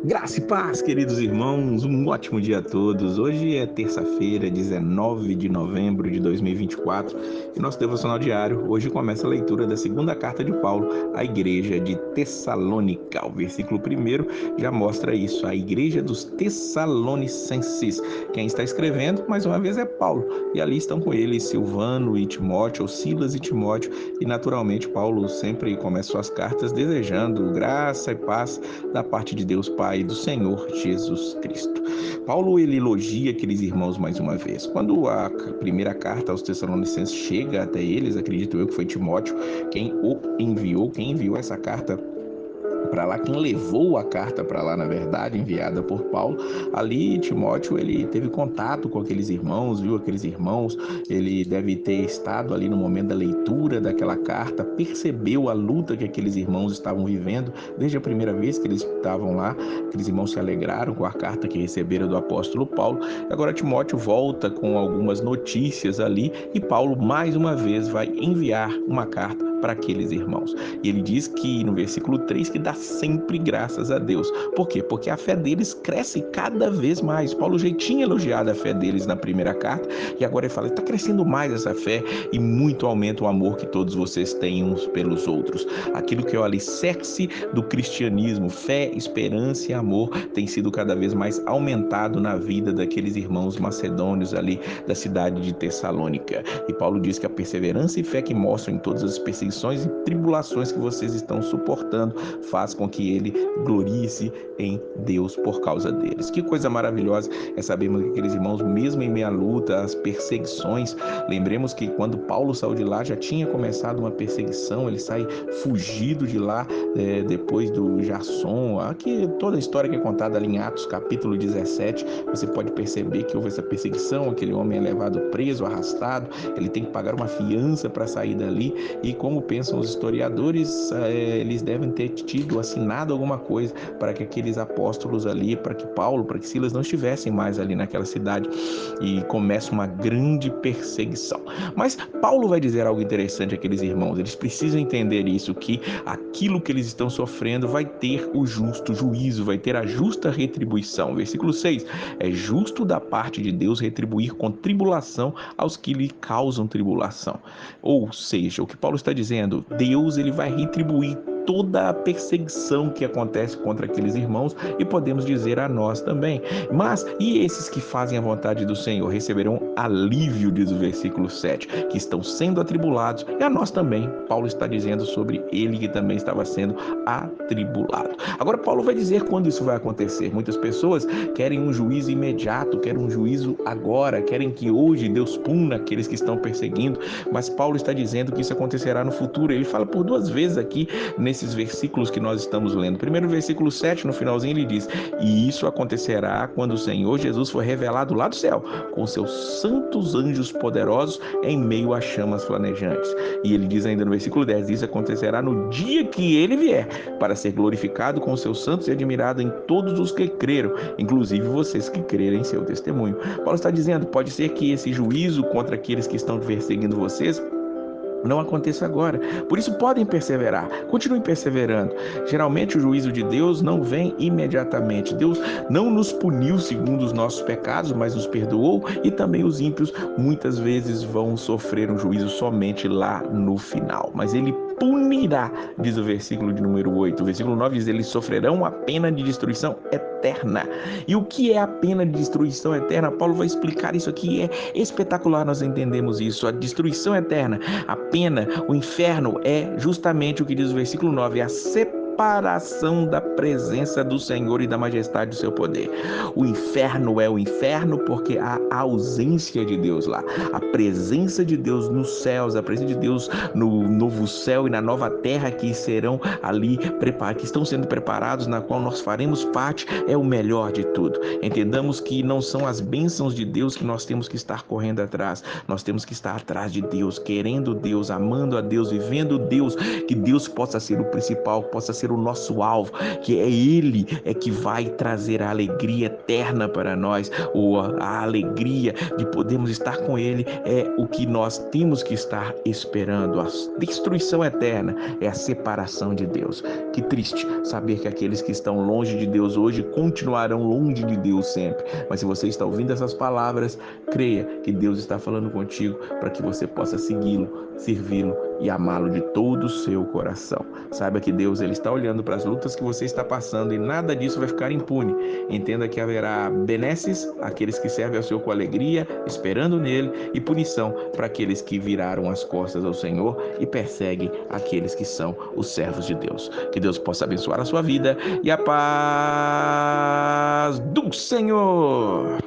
Graça e paz, queridos irmãos, um ótimo dia a todos. Hoje é terça-feira, 19 de novembro de 2024 e nosso devocional diário hoje começa a leitura da segunda carta de Paulo à igreja de Tessalônica. O versículo 1 já mostra isso, a igreja dos Tessalonicenses. Quem está escrevendo, mais uma vez, é Paulo, e ali estão com ele Silvano e Timóteo, ou Silas e Timóteo, e naturalmente Paulo sempre começa suas cartas desejando graça e paz da parte de Deus Pai e do Senhor Jesus Cristo. Paulo ele elogia aqueles irmãos mais uma vez. Quando a primeira carta aos Tessalonicenses chega até eles, acredito eu que foi Timóteo quem enviou essa carta para lá, quem levou a carta para lá, na verdade, enviada por Paulo. Ali Timóteo ele teve contato com aqueles irmãos, viu aqueles irmãos, ele deve ter estado ali no momento da leitura daquela carta, percebeu a luta que aqueles irmãos estavam vivendo desde a primeira vez que eles estavam lá. Aqueles irmãos se alegraram com a carta que receberam do apóstolo Paulo. Agora Timóteo volta com algumas notícias ali e Paulo mais uma vez vai enviar uma carta para aqueles irmãos. E ele diz que no versículo 3 que dá sempre graças a Deus. Por quê? Porque a fé deles cresce cada vez mais. Paulo já tinha elogiado a fé deles na primeira carta e agora ele fala, está crescendo mais essa fé e muito aumenta o amor que todos vocês têm uns pelos outros. Aquilo que é o alicerce do cristianismo, fé, esperança e amor, tem sido cada vez mais aumentado na vida daqueles irmãos macedônios ali da cidade de Tessalônica. E Paulo diz que a perseverança e fé que mostram em todas as perseguições e tribulações que vocês estão suportando faz com que ele glorie-se em Deus por causa deles. Que coisa maravilhosa é sabermos que aqueles irmãos, mesmo em meio à luta, as perseguições, lembremos que quando Paulo saiu de lá já tinha começado uma perseguição, ele sai fugido de lá depois do Jasson. Aqui toda a história que é contada ali em Atos capítulo 17, você pode perceber que houve essa perseguição, aquele homem é levado preso, arrastado, ele tem que pagar uma fiança para sair dali e como pensam os historiadores, eles devem ter assinado alguma coisa para que aqueles apóstolos ali, para que Paulo, para que Silas não estivessem mais ali naquela cidade e começa uma grande perseguição. Mas Paulo vai dizer algo interessante àqueles irmãos, eles precisam entender isso, que aquilo que eles estão sofrendo vai ter o justo juízo, vai ter a justa retribuição. Versículo 6, é justo da parte de Deus retribuir com tribulação aos que lhe causam tribulação. Ou seja, o que Paulo está dizendo, Deus ele vai retribuir toda a perseguição que acontece contra aqueles irmãos e podemos dizer a nós também. Mas e esses que fazem a vontade do Senhor receberão alívio, diz o versículo 7, que estão sendo atribulados, e a nós também. Paulo está dizendo sobre ele que também estava sendo atribulado. Agora Paulo vai dizer quando isso vai acontecer. Muitas pessoas querem um juízo imediato, querem um juízo agora, querem que hoje Deus puna aqueles que estão perseguindo, mas Paulo está dizendo que isso acontecerá no futuro. Ele fala por duas vezes aqui nesses versículos que nós estamos lendo. Primeiro, versículo 7, no finalzinho, ele diz, e isso acontecerá quando o Senhor Jesus for revelado lá do céu, com seus santos anjos poderosos em meio a chamas flamejantes. E ele diz ainda no versículo 10, isso acontecerá no dia que ele vier, para ser glorificado com seus santos e admirado em todos os que creram, inclusive vocês que crerem em seu testemunho. Paulo está dizendo, pode ser que esse juízo contra aqueles que estão perseguindo vocês não aconteça agora. Por isso podem perseverar, continuem perseverando. Geralmente o juízo de Deus não vem imediatamente. Deus não nos puniu segundo os nossos pecados, mas nos perdoou, e também os ímpios muitas vezes vão sofrer um juízo somente lá no final. Mas ele punirá, diz o versículo de número 8. O versículo 9 diz, eles sofrerão a pena de destruição eterna. E o que é a pena de destruição eterna? Paulo vai explicar isso aqui, é espetacular nós entendemos isso. A destruição eterna, a pena, o inferno é justamente o que diz o versículo 9, a separação da presença do Senhor e da majestade do seu poder. O inferno é o inferno porque há a ausência de Deus lá. A presença de Deus nos céus, a presença de Deus no novo céu e na nova terra que serão ali, que estão sendo preparados, na qual nós faremos parte, é o melhor de tudo. Entendamos que não são as bênçãos de Deus que nós temos que estar correndo atrás. Nós temos que estar atrás de Deus, querendo Deus, amando a Deus, vivendo Deus, que Deus possa ser o principal, possa ser ser o nosso alvo, que é Ele que vai trazer a alegria eterna para nós, ou a alegria de podermos estar com Ele é o que nós temos que estar esperando. A destruição eterna é a separação de Deus. Que triste saber que aqueles que estão longe de Deus hoje continuarão longe de Deus sempre. Mas se você está ouvindo essas palavras, creia que Deus está falando contigo para que você possa segui-lo, servi-lo e amá-lo de todo o seu coração. Saiba que Deus ele está olhando para as lutas que você está passando e nada disso vai ficar impune. Entenda que haverá benesses àqueles que servem ao Senhor com alegria, esperando nele, e punição para aqueles que viraram as costas ao Senhor e perseguem aqueles que são os servos de Deus. Que Deus possa abençoar a sua vida e a paz do Senhor.